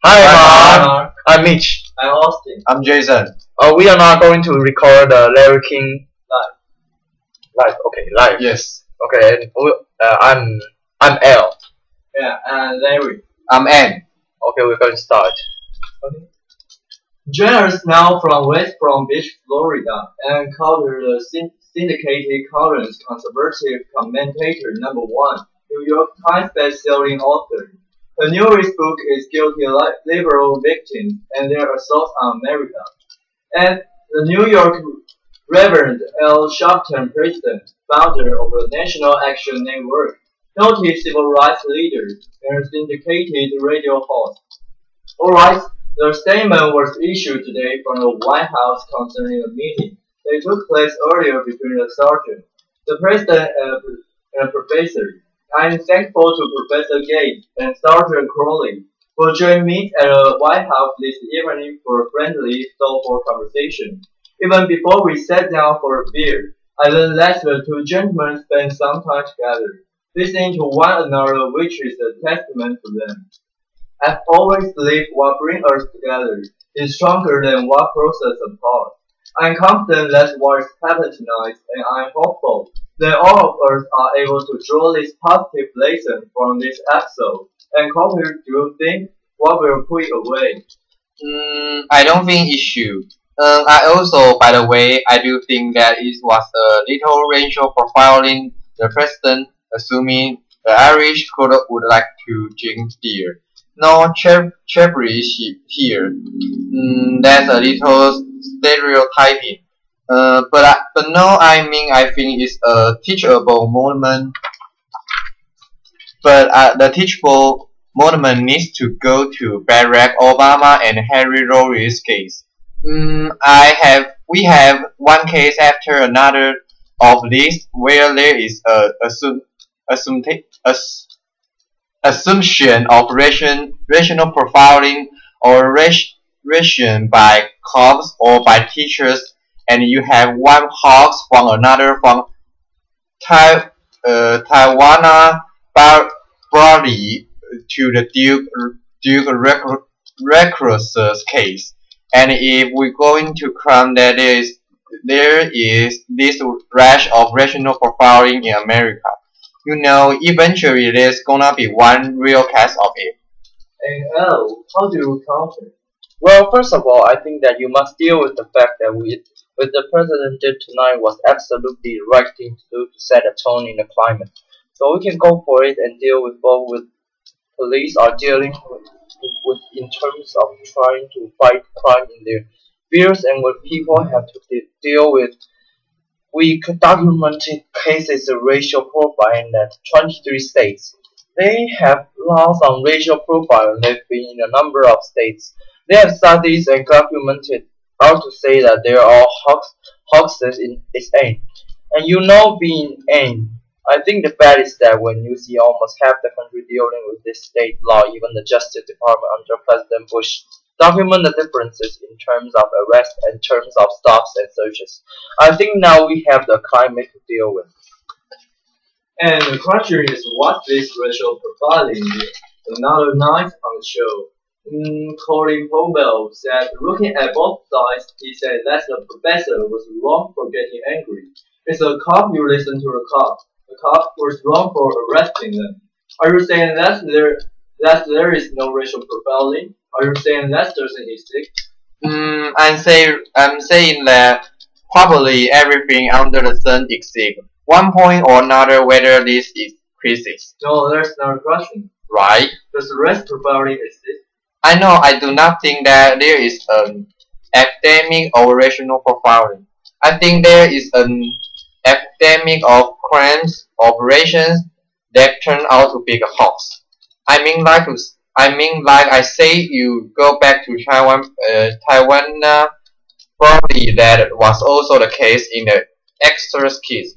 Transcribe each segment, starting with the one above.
Hi, Mark. Mark. I'm Mitch. I'm Austin. I'm Jason. We are now going to record the Larry King live. Okay, live. Yes. Okay, and I'm L. Yeah, and Larry. I'm N. Okay, we're going to start. Okay. Join us now from West Palm Beach, Florida, and cover the syndicated current conservative commentator #1, New York Times best-selling author. Her newest book is Guilty Liberal Victims and Their Assault on America. And the New York Reverend L. Sharpton, president, founder of the National Action Network, noted civil rights leader, and syndicated radio host. Alright, the statement was issued today from the White House concerning a meeting that took place earlier between the sergeant, the president, and a professor. I am thankful to Professor Gates and Sergeant Crowley for joining me at the White House this evening for a friendly, thoughtful conversation. Even before we sat down for a beer, I then let the two gentlemen spend some time together, listening to one another, which is a testament to them. I've always believed what brings us together is stronger than what pulls us apart. I'm confident that's what's happened tonight, and I'm hopeful that all of us are able to draw this positive lesson from this episode. And Copper, do you think what will put it away? I don't think it should. I also, by the way, I do think that it was a little racial profiling. The president, assuming the Irish would like to drink beer. No cherished here. That's a little stereotyping. But no, I think it's a teachable moment. But the teachable moment needs to go to Barack Obama and Henry Rory's case. We have one case after another of this where there is a assumption of racial profiling or ration by cops or by teachers, and you have one hawks from another from Taiwan Bali to the Duke Recluse's case. And if we're going to claim that there is this rash of racial profiling in America, eventually there's gonna be one real case of it. And L, how do you counter? Well, first of all, I think that you must deal with the fact that what the president did tonight was absolutely the right thing to do to set a tone in the climate. So we can go for it and deal with both with police are dealing with in terms of trying to fight crime in their fields, and what people have to deal with. We documented cases of racial profiling in that 23 states. They have laws on racial profiling. They've been in a number of states. They have studies and documented how to say that there are hoaxes in its aim. And being aim, I think the bad is that when you see almost half the country dealing with this state law, even the Justice Department under President Bush document the differences in terms of arrest and in terms of stops and searches. I think now we have the climate to deal with. And the question is, what this racial profiling is? Another night on the show, Colin Powell said, looking at both sides, he said that the professor was wrong for getting angry. It's a cop, you listen to the cop. The cop was wrong for arresting them. Are you saying that there is no racial profiling? Are you saying that doesn't exist? I'm saying that probably everything under the sun exists. One point or another, whether this is crisis. No, that's not a question. Right? Does race profiling exist? I know. I do not think that there is an epidemic of racial profiling. I think there is an epidemic of crimes, operations that turn out to be a hoax. Like I say, you go back to Taiwan, probably that was also the case in the extras case.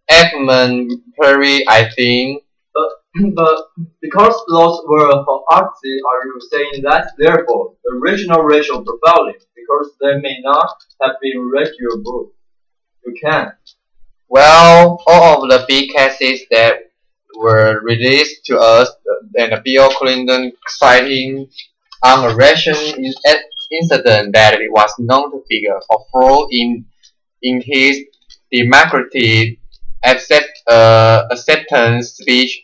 Edmund Perry, I think. But because those were hoaxes, are you saying that therefore the original racial profiling, because they may not have been read your book? You can. Well, all of the big cases that were released to us, and Bill Clinton citing on a recent incident that it was known to figure a flaw in his democratic acceptance speech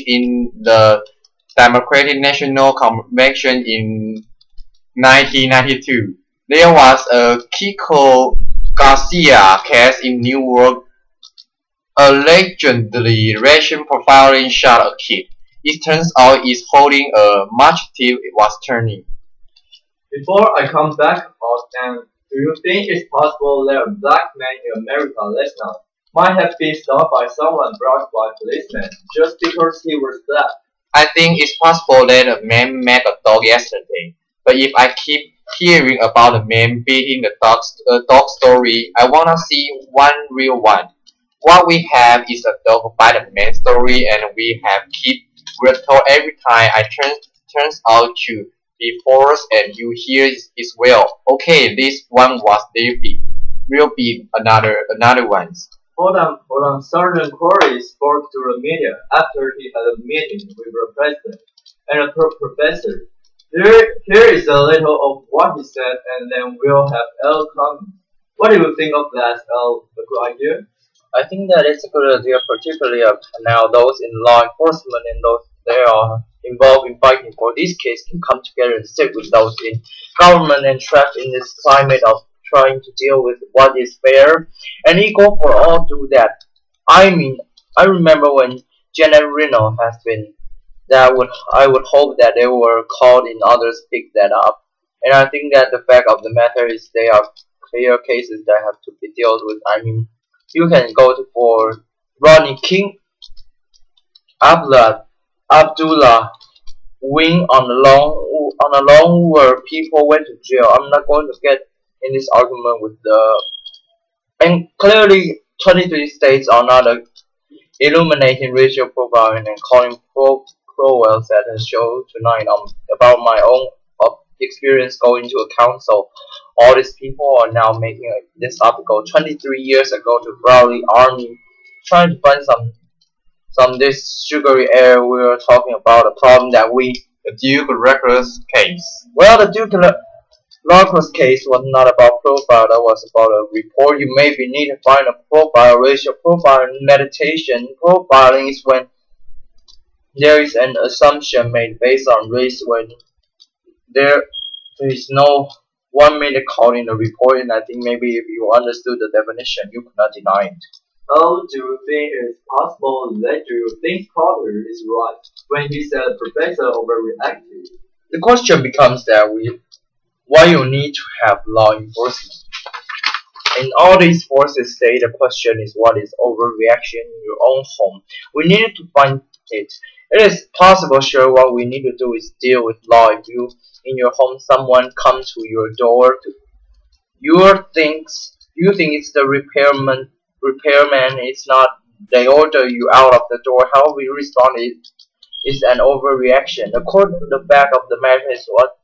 in the Democratic National Convention in 1992. There was a Kiko Garcia case in New York. Allegedly, racial profiling shot a kid. It turns out is holding a match tip was turning. Before I come back on and do you think it's possible that a black man in America last night might have been stopped by someone brought by policemen just because he was black? I think it's possible that a man met a dog yesterday, but if I keep hearing about a man beating the dog story, I wanna see one real one. What we have is a dog bite a man story, and we have we're told every time I turns out to be false, and you hear it well. Okay, this one was will be another ones. Hold on. Sergeant Corey spoke to the media after he had a meeting with the president and a professor. Here is a little of what he said, and then we'll have L comment. What do you think of that, L? A good idea? I think that it's a good idea, particularly now those in law enforcement and those that are involved in fighting for this case can come together and sit with those in government and trapped in this climate of trying to deal with what is fair and equal for all do that. I mean, I remember when Janet Reno has been I would hope that they were called in others pick that up. And I think that the fact of the matter is they are clear cases that have to be dealt with. I mean, you can go for Ronnie King, Abdullah Wing on a loan where people went to jail. I'm not going to get in this argument with and clearly 23 states are not illuminating racial profiling and calling Crowell at a show tonight about my own experience going to a council. All these people are now making this article 23 years ago to Browley Army, trying to find some this sugary air. We were talking about a problem that The Duke Reckless case. well, the Duke Lacrosse case was not about profile. That was about a report. You maybe need to find a profile, racial profile, meditation. Profiling is when there is an assumption made based on race when there is no 1 minute called in the report, and I think maybe if you understood the definition, you could not deny it. Oh, do you think it's possible that do you think Carter is right when he said Professor overreacted? The question becomes that why you need to have law enforcement. In all these forces say the question is what is overreaction in your own home. We needed to find it. It is possible, sure, what we need to do is deal with law. If you in your home someone comes to your door to you think it's the repairman, it's not, they order you out of the door. How we respond is an overreaction. According to the fact of the matter is what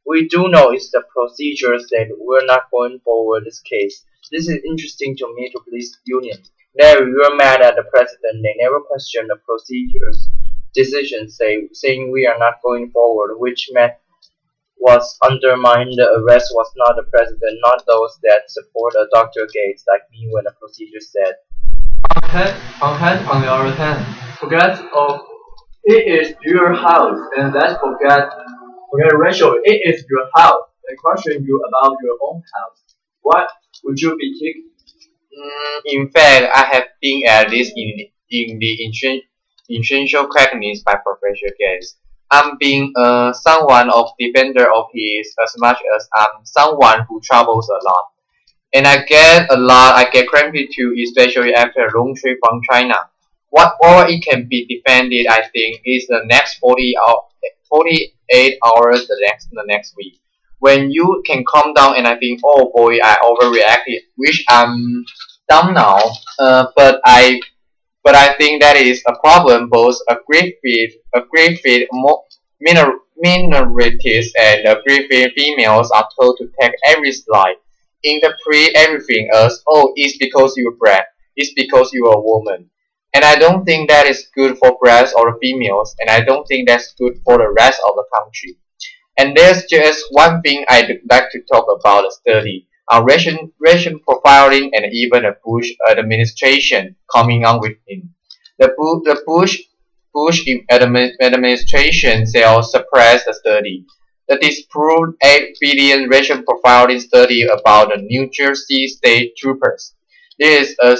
we do know is the procedures that we're not going forward this case. This is interesting to me to police union. There you're mad at the president, they never question the procedures. Decisions saying we are not going forward, which meant was undermined. The arrest was not the president, not those that support Dr. Gates like me when the procedure said. On the other hand, forget it is your house, and let's forget racial. It is your house. They question you about your own house. What would you be taking? In fact, I have been at this in the essential crackness by Professor Gates. I'm being someone of defender of his as much as I'm someone who travels a lot. And I get cranky too, especially after a long trip from China. What all it can be defended, I think, is the next 48 hours the next week. When you can calm down and I think, oh boy, I overreacted, which I'm dumb now. But I think that is a problem. Both Griffith minorities and Griffith females are told to take every slide, interpret everything as, oh, it's because you're black, it's because you're a woman. And I don't think that is good for blacks or females, and I don't think that's good for the rest of the country. And there's just one thing I'd like to talk about the study. Ration profiling and even the Bush administration coming on with him. The Bush administration sales suppressed the study. The disproved 8 billion ration profiling study about the New Jersey state troopers. This is a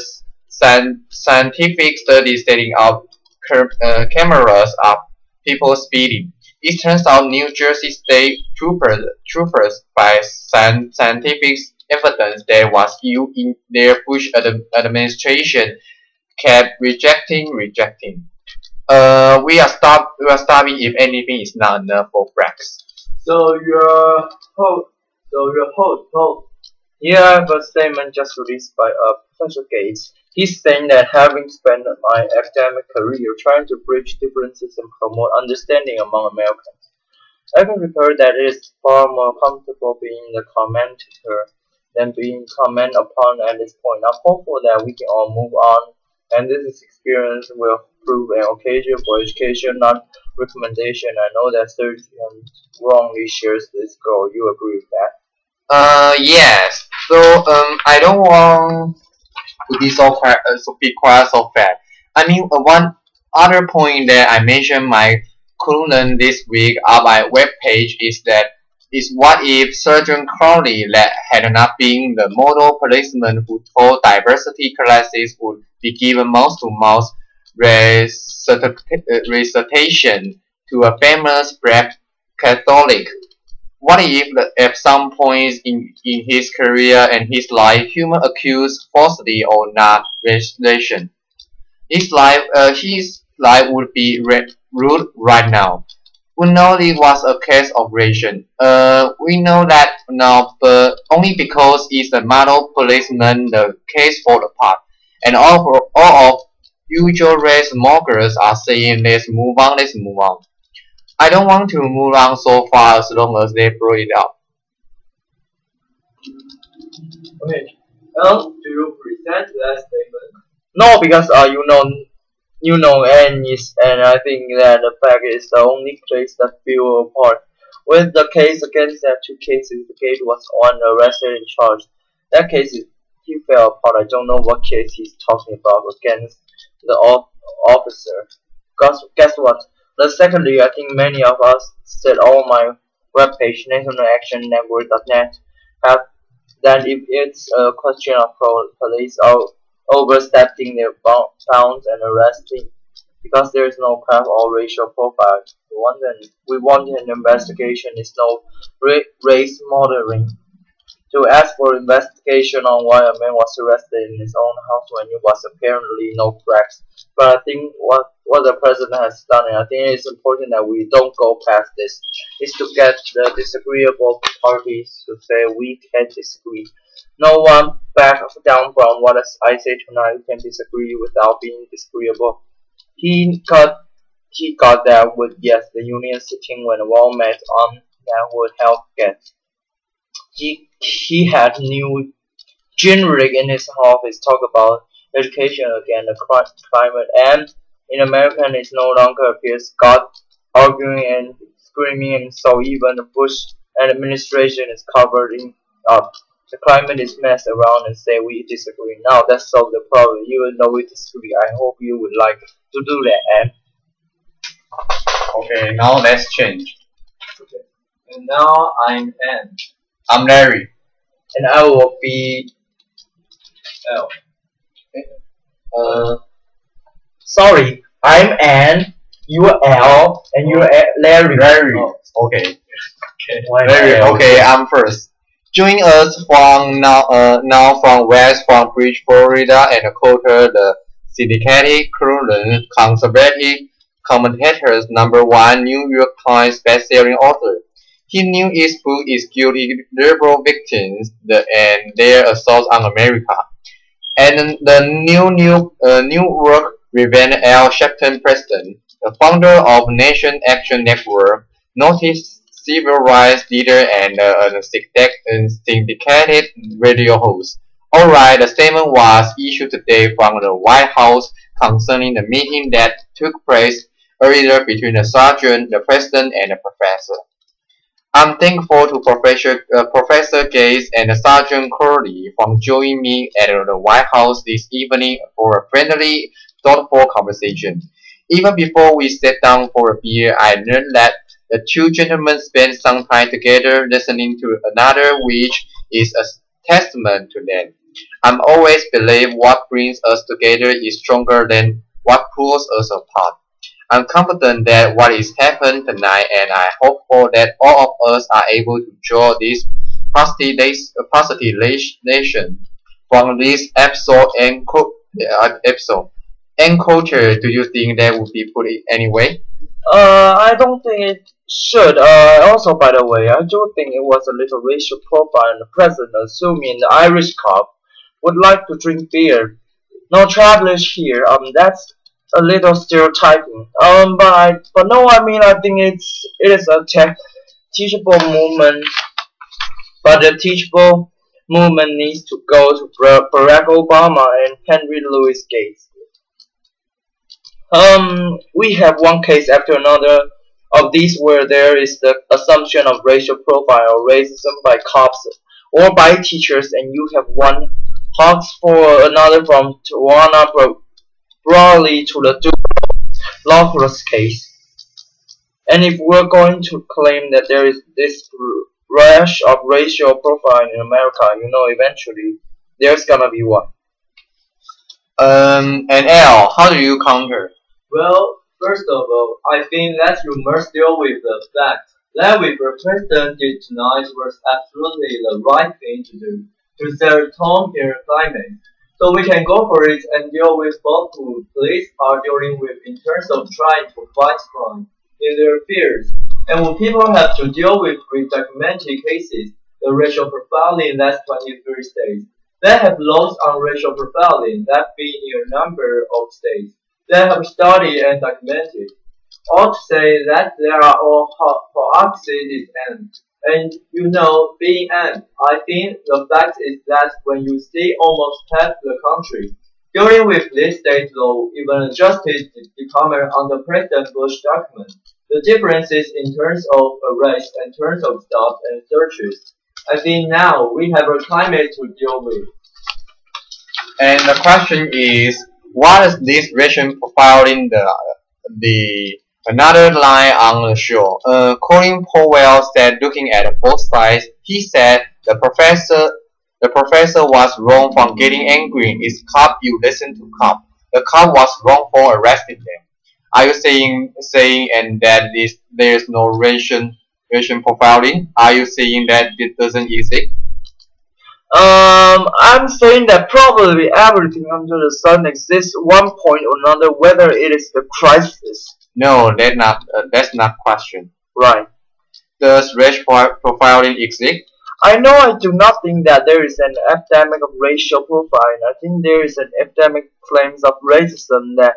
scientific study setting up cameras of people speeding. It turns out New Jersey state troopers by scientific evidence that was used in their Bush administration kept rejecting. We are stopping if anything is not enough for blacks. So your host. Here I have a statement just released by Professor Gates. He's saying that having spent my academic career trying to bridge differences and promote understanding among Americans, I can report that it is far more comfortable being the commentator than being commented upon at this point. I'm hopeful that we can all move on, and this experience will prove an occasion for education, not recommendation. I know that Sergeant wrongly shares this goal. You agree with that? Yes. So I don't want to be be quiet so fast. I mean, one other point that I mentioned my column this week on my webpage is what if Sergeant Crowley had not been the model policeman who told diversity classes would be given mouth-to-mouth recitation to a famous black Catholic. What if at some point in his career and his life, human accused falsely or not restoration? His life would be ruled right now. We know it was a case of ration. We know that now, but only because it's a model policeman, the case fall apart. And all of usual race mockers are saying, let's move on, let's move on. I don't want to move on so far as long as they blow it up. Okay. L, do you present that statement? No, because and I think that the fact is the only case that fell apart. With the case against that two cases, the case was one arrested and charged. That case he fell apart. I don't know what case he's talking about against the officer. Guess what? Secondly, I think many of us said on my webpage, nationalactionnetwork.net, have that if it's a question of police overstepping their bounds and arresting because there is no crime or racial profile, we want an investigation is no race modeling. To ask for investigation on why a man was arrested in his own house when there was apparently no cracks. But I think what the president has done, and I think it's important that we don't go past this, is to get the disagreeable parties to say we can disagree. No one back down from what I say tonight can disagree without being disagreeable. He got that with yes, the union sitting when a wall met on that would help get. He had new generic in his office talk about education again, the climate, and in American it no longer appears God arguing and screaming, and so even the Bush administration is covering up. The climate is messed around and say we disagree. Now that's solved the problem. Even though we disagree, I hope you would like to do that. And okay, now let's change. Okay. And now I'm Ann. I'm Larry. And I will be L. sorry, I'm Ann, you're L, and you're Larry. Larry. Oh. Okay. Okay. Larry. Okay, I'm first. Join us from now from West Palm Beach, Florida, and quoted the syndicated column conservative commentators #1 New York Times bestselling author. He knew his book is guilty liberal victims and their assaults on America. And the new work Reverend L. Sharpton Preston, the founder of Nation Action Network, noticed civil rights leader and a syndicated radio host. Alright, the statement was issued today from the White House concerning the meeting that took place earlier between the sergeant, the president, and the professor. I'm thankful to Professor Gates and Sergeant Curley for joining me at the White House this evening for a friendly, thoughtful conversation. Even before we sat down for a beer, I learned that the two gentlemen spent some time together listening to another, which is a testament to them. I'm always believe what brings us together is stronger than what pulls us apart. I'm confident that what is happened tonight, and I hope for that all of us are able to draw this positive lesson from this episode and episode. And culture, do you think that would be put it anyway? I don't think it should. Also, by the way, I do think it was a little racial profile in the president, assuming the Irish cop would like to drink beer. No travelers here. That's a little stereotyping. But no, I mean, I think it is a teachable movement. But the teachable movement needs to go to Barack Obama and Henry Louis Gates. We have one case after another of these where there is the assumption of racial profile or racism by cops or by teachers, and you have one Hawks for another from Tawana Brawley to the Lawless case. And if we're going to claim that there is this rush of racial profiling in America, eventually there's gonna be one. And L, how do you counter? Well, first of all, I think that you must deal with the fact that what the president did tonight was absolutely the right thing to do to set a tone in the climate. So we can go for it and deal with both who police are dealing with in terms of trying to fight crime in their fears. And when people have to deal with documented cases, the racial profiling that's 23 states that have laws on racial profiling that be in a number of states that have studied and documented. All to say that there are all hypocrisies and being and I think the fact is that when you see almost half the country dealing with this state law, even the Justice Department under President Bush document, the differences in terms of arrest and terms of stops and searches. I think now we have a climate to deal with. And the question is, what is this racial profiling the another line on the show? Colin Powell said, looking at both sides, he said the professor was wrong for getting angry. It's cop, you listen to cop. The cop was wrong for arresting them. Are you saying and that there is no racial profiling? Are you saying that it doesn't exist? I'm saying that probably everything under the sun exists at one point or another, whether it is the crisis. No, that's not question. Right. Does racial profiling exist? I know I do not think that there is an epidemic of racial profiling. I think there is an epidemic claims of racism that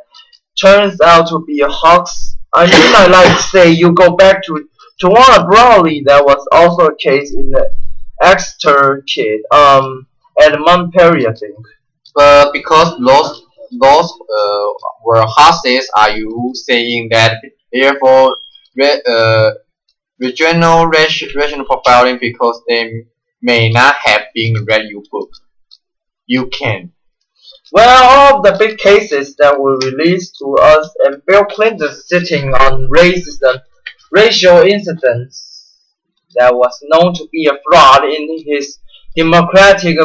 turns out to be a hoax. I mean, I like to say you go back to Tawana Brawley, that was also a case in the Exeter kid, at Mount Perry, I think. But because those were horses, are you saying that therefore regional racial profiling because they may not have been read your book? You can. Well, all of the big cases that were released to us and Bill Clinton sitting on racial incidents that was known to be a fraud in his Democratic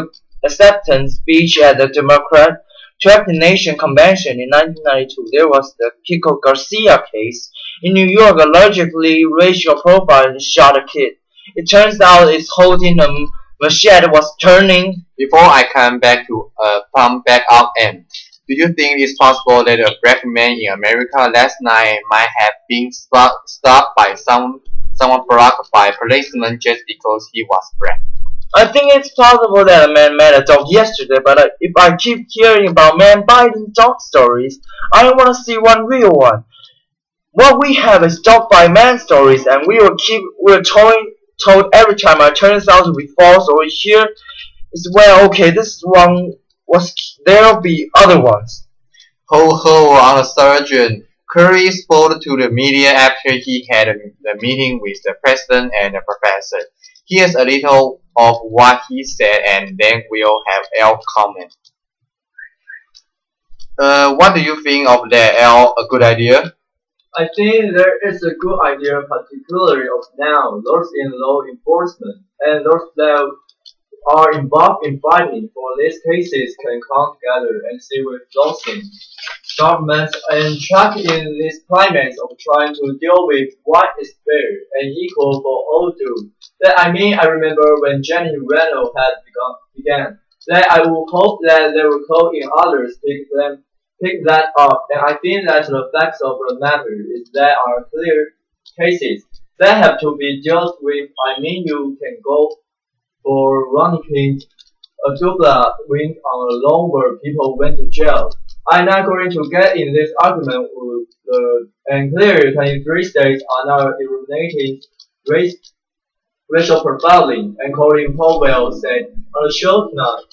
acceptance speech at the Democratic Nation Convention in 1992. There was the Kiko Garcia case in New York, allegedly racial profiling shot a kid. It turns out it's holding a machete was turning. Before I come back to pump back up and do you think it's possible that a black man in America last night might have been stopped by someone blocked by a policeman just because he was black? I think it's possible that a man met a dog yesterday, but if I keep hearing about man biting dog stories, I want to see one real one. What we have is dog bite man stories, and we're told every time it turns out to be false, or here is well, okay, this one was there'll be other ones. Ho ho on the surgeon. Curry spoke to the media after he had the meeting with the president and the professor. Here's a little of what he said and then we'll have L comment. What do you think of that, L? A good idea? I think there is a good idea, particularly of now those in law enforcement and those that are involved in fighting for these cases can come together and see with those things. Governments are trapped in this climate of trying to deal with what is fair and equal for all do. I remember when Jenny Reynolds had began. That I would hope that they will call in others pick that up. And I think that the facts of the matter is there are clear cases that have to be dealt with. You can go for running a double wing on a loan where people went to jail. I'm not going to get in this argument with and clearly 23 states are now eliminating racial profiling, and Colin Powell said on the show tonight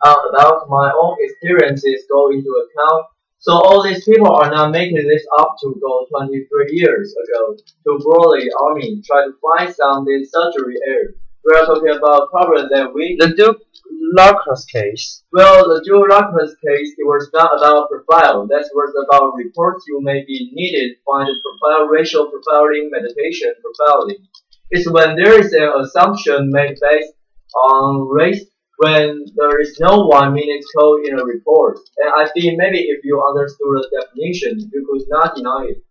about my own experiences go into account. So all these people are not making this up to go 23 years ago to Broadway Army try to find some this surgery error. We are talking about problem that we The Duke Lacrosse case. well, the Joe Ruckman's case, it was not about profile. That was about reports you may be needed find a profile, racial profiling, meditation profiling. It's when there is an assumption made based on race when there is no 1 minute code in a report. And I think maybe if you understood the definition, you could not deny it.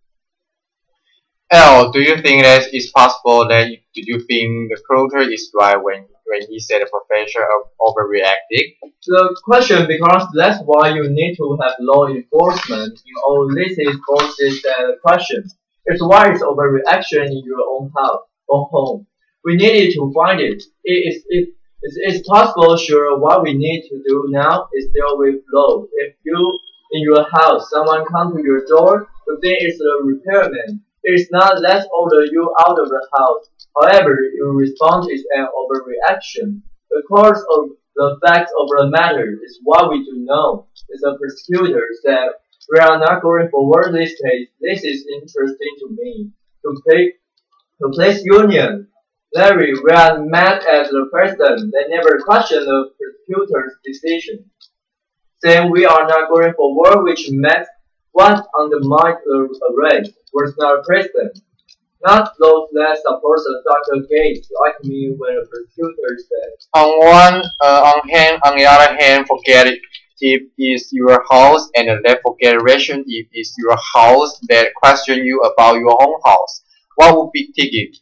L, do you think that it's possible that you think the quoter is right when he said the professor overreacted? The question, because that's why you need to have law enforcement in all this is forces that question. It's why it's overreaction in your own house or home. We needed to find it. It's possible, sure, what we need to do now is deal with law. If you, in your house, someone come to your door, you think it's a repairman. It's not let's order you out of the house. However, your response is an overreaction. The course of the facts of the matter is what we do know. As a prosecutor said, we are not going forward this case. This is interesting to me. To place union. Larry, we are mad at the president. They never question the prosecutor's decision. Saying we are not going forward, which meant what undermined the arrest was not president. Not those that support Dr. Gates like me when the prosecutor said. On the other hand, forget it if it's your house, and then forget ration if it's your house that question you about your own house. What would be ticket?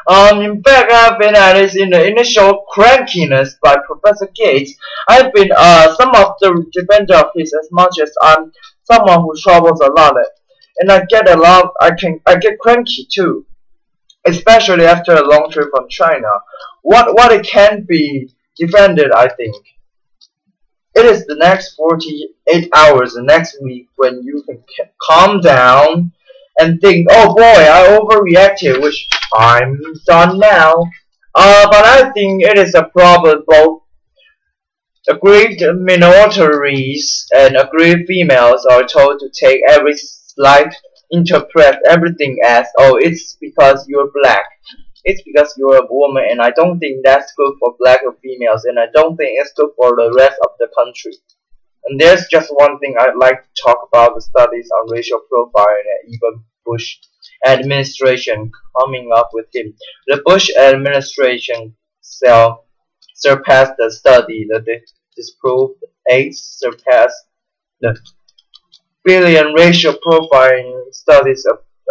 In fact, I've been at this in the initial crankiness by Professor Gates. I've been some of the defender of his as much as I'm someone who travels a lot, and I get cranky too, especially after a long trip from China. What it can be defended, I think. It is the next 48 hours, the next week, when you can calm down and think, oh boy, I overreacted, which I'm done now. But I think it is a problem both aggrieved minorities and aggrieved females are told to take every slight, interpret everything as, oh, it's because you're black. It's because you're a woman, and I don't think that's good for black or females, and I don't think it's good for the rest of the country. And there's just one thing I'd like to talk about: the studies on racial profiling and even Bush administration coming up with him. The Bush administration surpassed the study that disproved AIDS, surpassed the billion racial profiling studies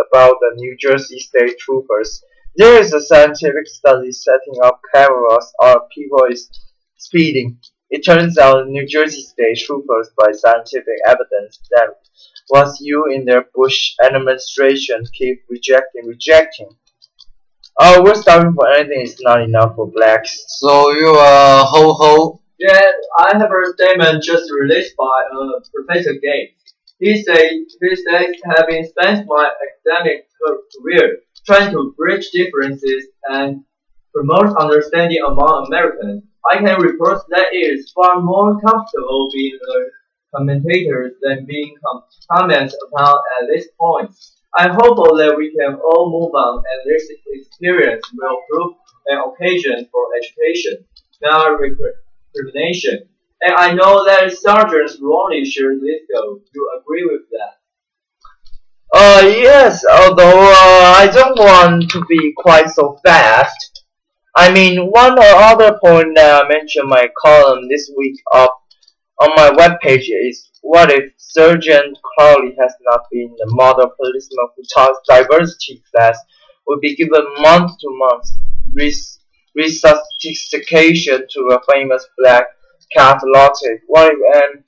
about the New Jersey state troopers. There is a scientific study setting up cameras on people is speeding. It turns out New Jersey state troopers, by scientific evidence that was you in their Bush administration, keep rejecting. Oh, we're starving for anything is not enough for blacks. So you ho ho. Yeah, I have a statement just released by Professor Gates. He says, having spent my academic career trying to bridge differences and promote understanding among Americans, I can report that it is far more comfortable being a commentators than being comments upon at this point. I'm hopeful that we can all move on and this experience will prove an occasion for education, not recrimination. And I know that sergeants wrongly share this goal. You agree with that? Yes, although I don't want to be quite so fast. I mean, one or other point that I mentioned in my column this week up on my webpage is what if Sergeant Crowley has not been the model policeman who taught diversity class would be given month-to-month resuscitation to a famous black Catholic? What if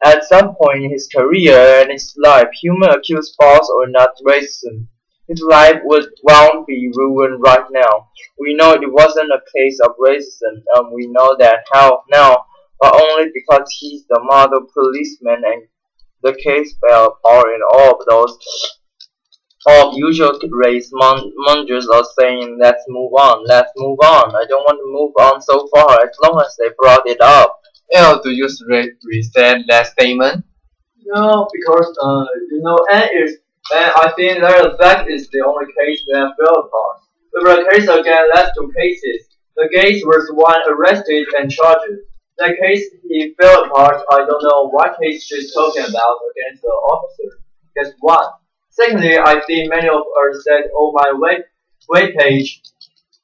at some point in his career and his life, human accused false or not racism, his life won't be ruined right now. We know it wasn't a case of racism, and we know that how now, but only because he's the model policeman and the case fell apart and all of usual race mongers are saying let's move on, let's move on. I don't want to move on so far as long as they brought it up. L, do you resent that statement? No, because and I think that the fact is the only case that fell apart. We were a case again last two cases. The case was one arrested and charged. That case he fell apart. I don't know what case she's talking about against the officer. That's one. Secondly, I think many of us said on my web page,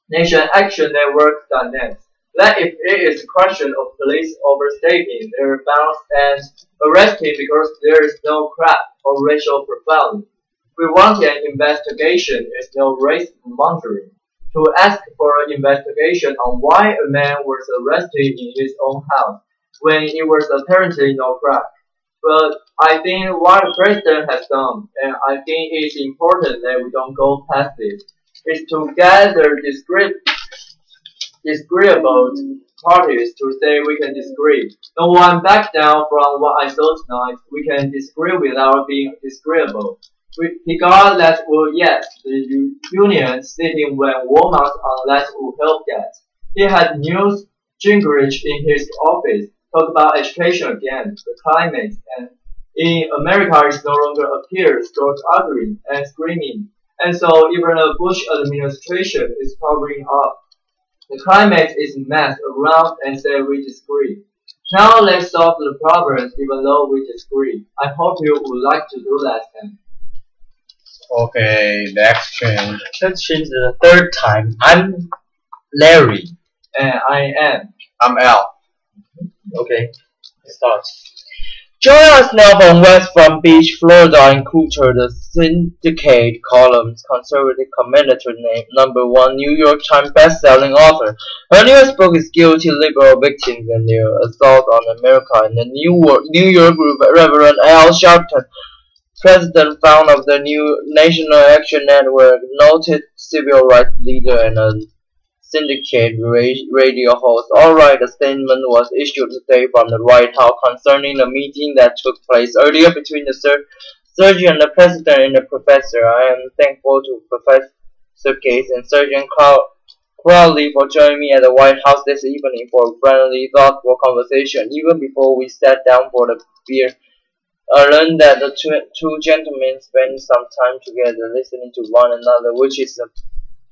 Nation Action Network.net, that if it is a question of police overstating their bounds and arresting because there is no crap or racial profiling. We want an investigation, is no race mongering. To ask for an investigation on why a man was arrested in his own house when it was apparently no crime. But I think what the president has done, and I think it's important that we don't go past this, is to gather disagreeable parties to say we can disagree. No one back down from what I saw tonight. We can disagree without being disagreeable. He got that yes, the union sitting when Walmart on that will help that. He had Newt Gingrich in his office talk about education again, the climate, and in America it no longer appears towards arguing and screaming. And so even the Bush administration is covering up. The climate is messed around and say we disagree. Now let's solve the problems even though we disagree. I hope you would like to do that then. Okay, let's change. Let's change the third time. I'm Larry. And I am. I'm L. Okay, start. Join us now from West Palm Beach, Florida, and Coulter, the Syndicate column's conservative commentator named #1 New York Times best-selling author. Her newest book is Guilty Liberal Victims and Their Assault on America, and the New York Reverend Al Sharpton, president founder of the New National Action Network, noted civil rights leader and a Syndicate radio host. Alright, a statement was issued today from the White House concerning a meeting that took place earlier between the surgeon, the president, and the professor. I am thankful to Professor Gates and Surgeon Crowley for joining me at the White House this evening for a friendly, thoughtful conversation. Even before we sat down for the beer, I learned that the two gentlemen spent some time together listening to one another, which is a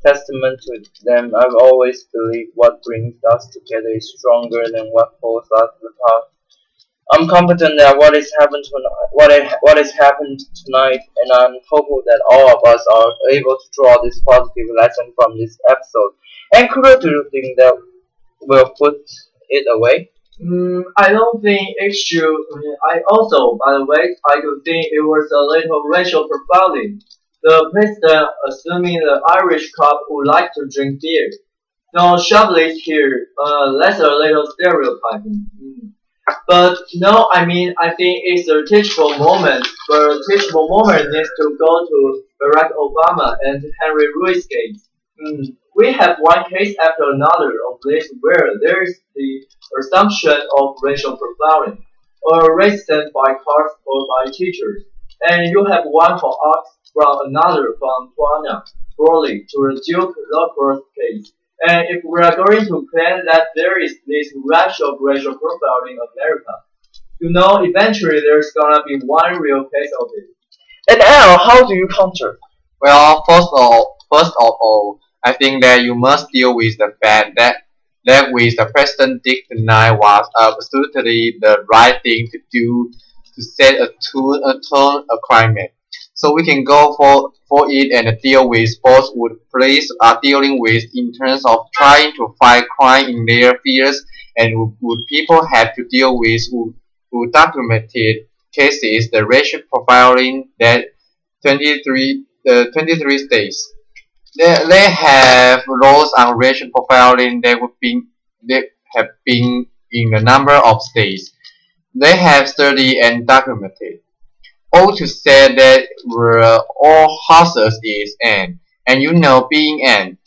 testament to them. I've always believed what brings us together is stronger than what pulls us apart. I'm confident that what has happened tonight, and I'm hopeful that all of us are able to draw this positive lesson from this episode. And Kuro, do you think that we'll put it away? I don't think it should. I also, by the way, I do think it was a little racial profiling. The president assuming the Irish cop would like to drink beer. No shovelist here. That's a little stereotyping. But no, I mean, I think it's a teachable moment. But a teachable moment needs to go to Barack Obama and Henry Louis Gates. We have one case after another of this where there is the assumption of racial profiling or racism by cops or by teachers. And you have one for us from another from Tuana, Broly to the Duke Lacrosse case. And if we are going to claim that there is this rash of racial profiling in America, You know, eventually there's gonna be one real case of it. And Al, how do you counter? Well, first of all, I think that you must deal with the fact that with the President Dick tonight was absolutely the right thing to do to set a tone a climate. So we can go for it and deal with both what police are dealing with in terms of trying to fight crime in their fields and would people have to deal with who documented cases the racial profiling that 23 states. They have laws on racial profiling that have been in a number of states. They have studied and documented. All to say that were all horses is and you know being an.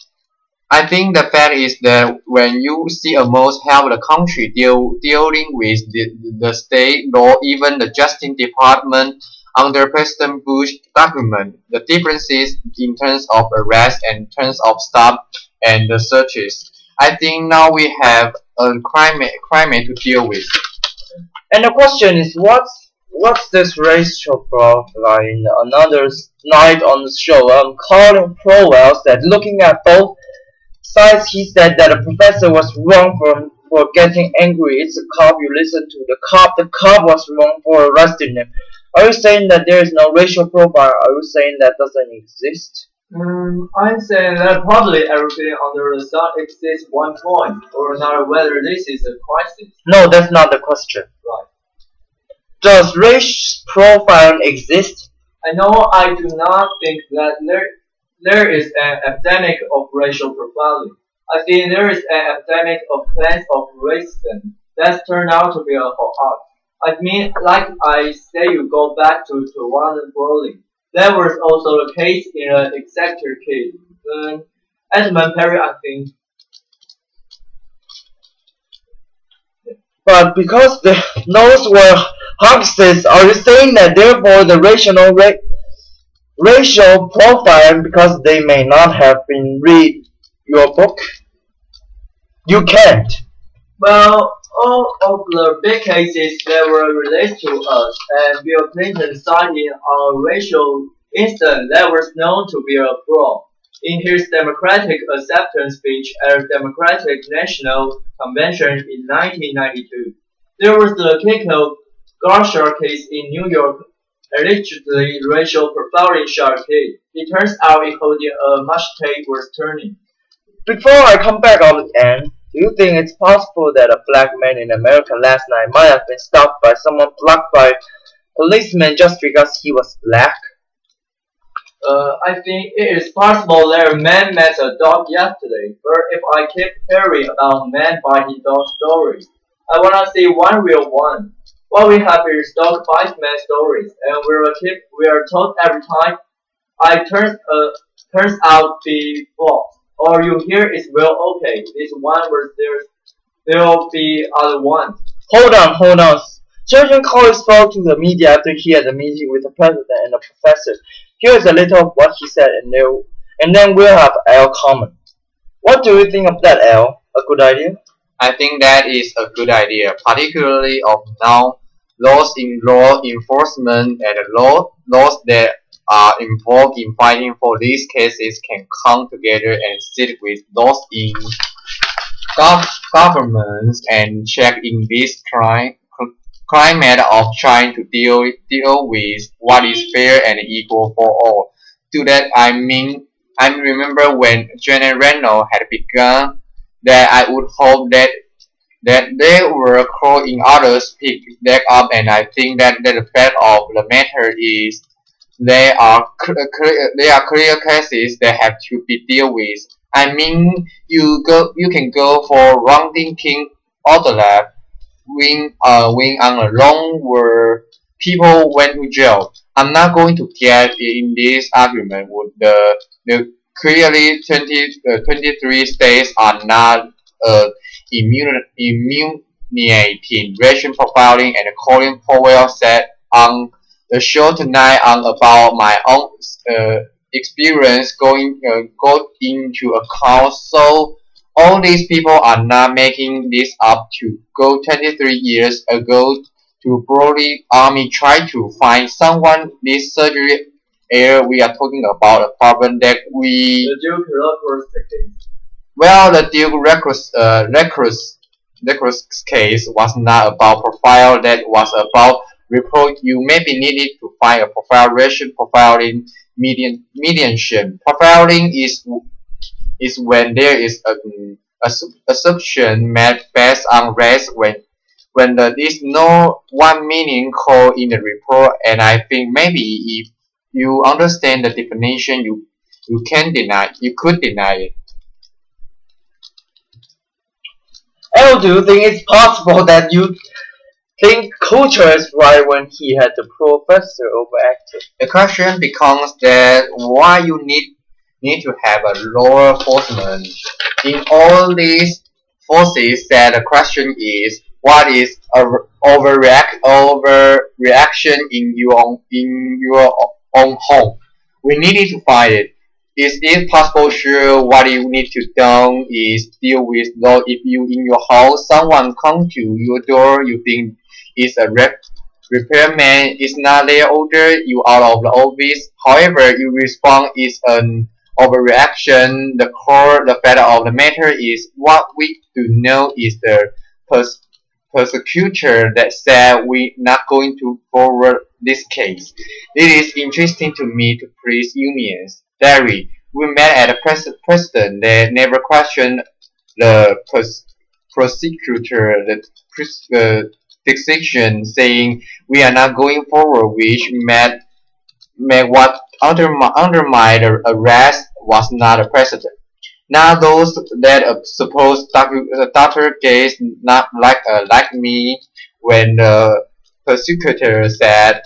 I think the fact is that when you see almost half the country dealing with the state law, even the Justice Department under President Bush document the differences in terms of arrest and terms of stop and the searches. I think now we have a climate to deal with. And the question is, what's this racial profiling? Another night on the show, Colin Powell said, looking at both sides, he said that the professor was wrong for getting angry. It's a cop. You listen to the cop. The cop was wrong for arresting him. Are you saying that there is no racial profile? Are you saying that doesn't exist? I'm saying that probably everything under the sun exists one point or another, whether this is a crisis. No, that's not the question. Right. Does race profiling exist? I know I do not think that there is an epidemic of racial profiling. I think there is an epidemic of clans of racism that's turned out to be a whole art. I mean, like I say, you go back to one Brolin. That was also the case in an executive case. Edmund Perry, I think. But because those were hoaxes, are you saying that therefore the racial profiling because they may not have been read your book? You can't. Well, all of the big cases that were released to us, and Bill Clinton cited a racial incident that was known to be a fraud. In his Democratic acceptance speech at the Democratic National Convention in 1992, there was the Keiko Garcia case in New York, allegedly racial profiling shark case. It turns out it holding a much tapeworth turning. Before I come back on the end, do you think it's possible that a black man in America last night might have been stopped by someone blocked by policemen just because he was black? I think it is possible that a man met a dog yesterday, but if I keep hearing about man biting dog stories, I wanna see one real one. What we have is dog bite man stories, and we are told every time. I turns out to be false. Or you hear it's well okay. This one where there'll be other ones. Hold on. Sergeant Collins spoke to the media after he had a meeting with the president and the professor. Here's a little of what he said, and then we'll have Al comment. What do you think of that, Al? A good idea? I think that is a good idea, particularly of now laws in law enforcement and laws that are involved in fighting for these cases can come together and sit with those in governments and check in this climate of trying to deal with what is fair and equal for all. To that I remember when Janet Reynolds had begun that I would hope that they were calling others pick that up, and I think that the fact of the matter is they are clear cases that have to be dealt with. I mean, you can go for rounding king or the left, win on a long where people went to jail. I'm not going to get in this argument with the clearly 23 states are not immunity racial profiling, and Colin Powell said on the show tonight on about my own experience going into account. So all these people are not making this up to go 23 years ago to broadly army try to find someone this surgery area we are talking about a problem that we The Duke Locker's case. well the Duke Recluse case was not about profile that was about report you may be needed to find a profile ratio profiling mediation. Profiling is when there is a assumption made based on race when there is no one meaning called in the report, and I think maybe if you understand the definition you could deny it. L, do you think it's possible that you think culture is right when he had the professor overacted? The question becomes that why you need to have a lower enforcement. In all these forces that the question is what is a overreaction in your own home. We needed to find it. Is it possible? Sure. What you need to do is deal with though if you in your house someone come to your door you think is a repairman is not their order, you out of the office. However, your response is an overreaction. The fact of the matter is what we do know is the persecutor that said we're not going to forward this case. It is interesting to me to police unions. Larry, we met at a president that never questioned the prosecutor, the decision saying we are not going forward, which made what undermined the arrest was not a precedent. Now those that suppose doctor case not like me when the prosecutor said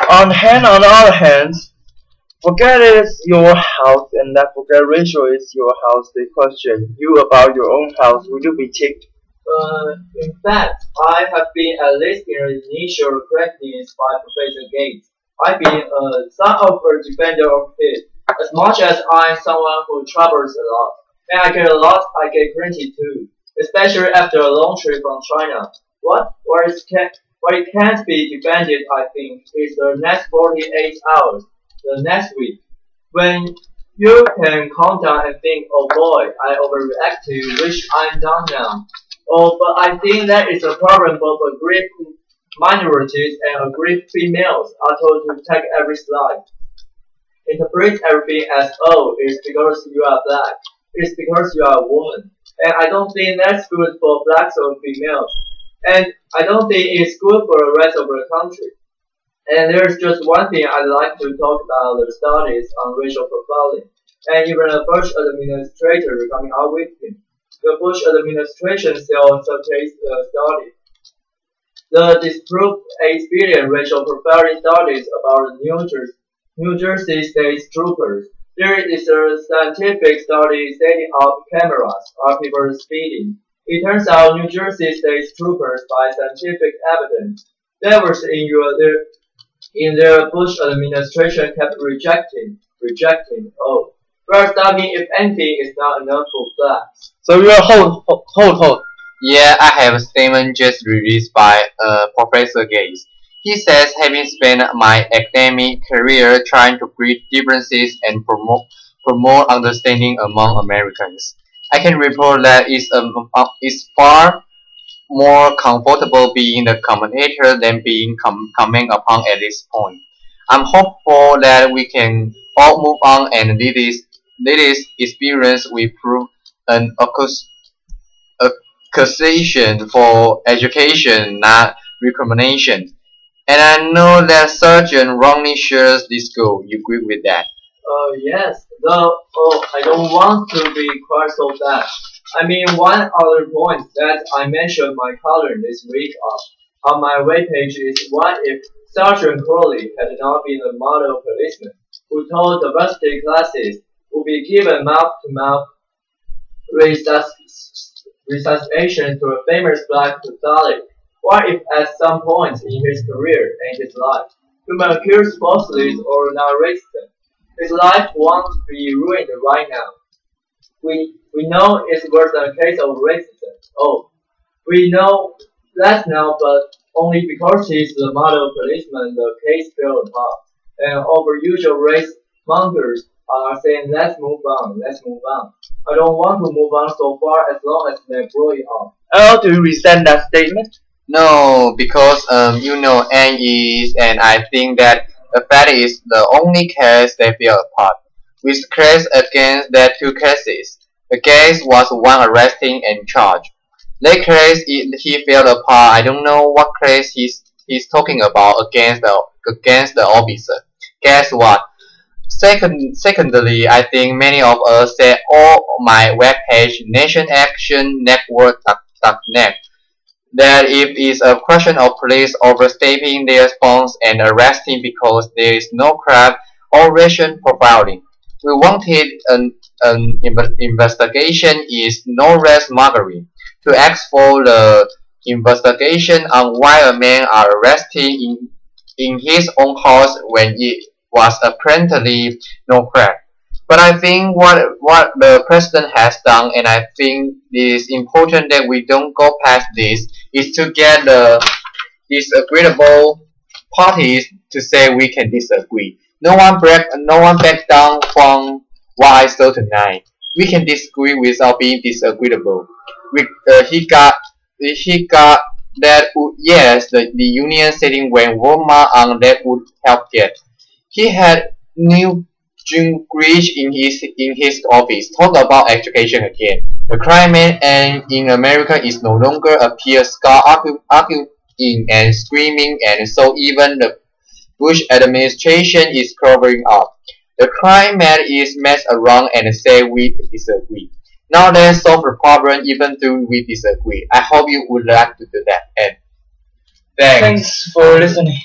On the other hand, forget is your house and that forget ratio is your house. They question you about your own house. Would you be ticked? In fact, I have been at least in the initial correctness by Professor Gates. I've been some of a defender of it. As much as I'm someone who travels a lot, and I get a lot, I get plenty too. Especially after a long trip from China. What it can't be defended, I think, is the next 48 hours, the next week. When you can calm down and think, oh boy, I overreacted, wish I'm done now. Oh, but I think that is a problem both aggrieved minorities and aggrieved females are told to take every slide. Interpret everything as, oh, it's because you are black. It's because you are a woman. And I don't think that's good for blacks or females. And I don't think it's good for the rest of the country. And there's just one thing I'd like to talk about the studies on racial profiling. And even the Bush administrator coming out with him. The Bush administration still supports the study. The disproved 8 billion racial profiling studies about the New Jersey State Troopers. There is a scientific study setting up cameras on people speeding. It turns out New Jersey State Troopers by scientific evidence that was in their Bush administration kept rejecting. Oh, we're studying if anything is not enough for blacks. So you are hold. yeah, I have a statement just released by Professor Gates. He says, having spent my academic career trying to bridge differences and promote understanding among Americans, I can report that it's far more comfortable being the commentator than being comment upon at this point. I'm hopeful that we can all move on and this experience will prove an accusation for education, not recrimination. And I know that Surgeon wrongly shares this goal. You agree with that? Yes, though, I don't want to be quite so bad. I mean, one other point that I mentioned my column this week on my webpage is what if Sergeant Crowley had not been a model policeman who told diversity classes would be given mouth-to-mouth resuscitation to a famous black Catholic. What if at some point in his career and his life, human accused falsely or not racist, his life won't be ruined right now? We know it's worse than a case of racism. Oh, we know Last now, but only because he's the model policeman, the case fell apart. And our usual race mongers are saying, let's move on, let's move on. I don't want to move on so far as long as they blow it up. How do you resent that statement? No, because Anne is, and I think that the fact is the only case they fell apart. With case against their two cases, the case was one arresting and charged. The case he fell apart. I don't know what case he's talking about against the officer. Guess what? Secondly, I think many of us say all my webpage nationactionnetwork.net that if it's a question of police overstepping their response and arresting because there is no crime or racial profiling. We wanted an investigation is no race mongering. To ask for the investigation on why a man are arrested in his own house when it was apparently no crime. But I think what the president has done, and I think it is important that we don't go past this, is to get the disagreeable parties to say we can disagree. No one back down from what I saw tonight. We can disagree without being disagreeable. We, he got that would, yes, the union setting when Roma on that would help get. He had new Gingrich in his office talk about education again. The climate and in America is no longer a peer scar arguing and screaming, and so even the Bush administration is covering up. The climate is messed around and say we disagree. Now let's solve the problem even though we disagree. I hope you would like to do that. And thanks. Thanks for listening.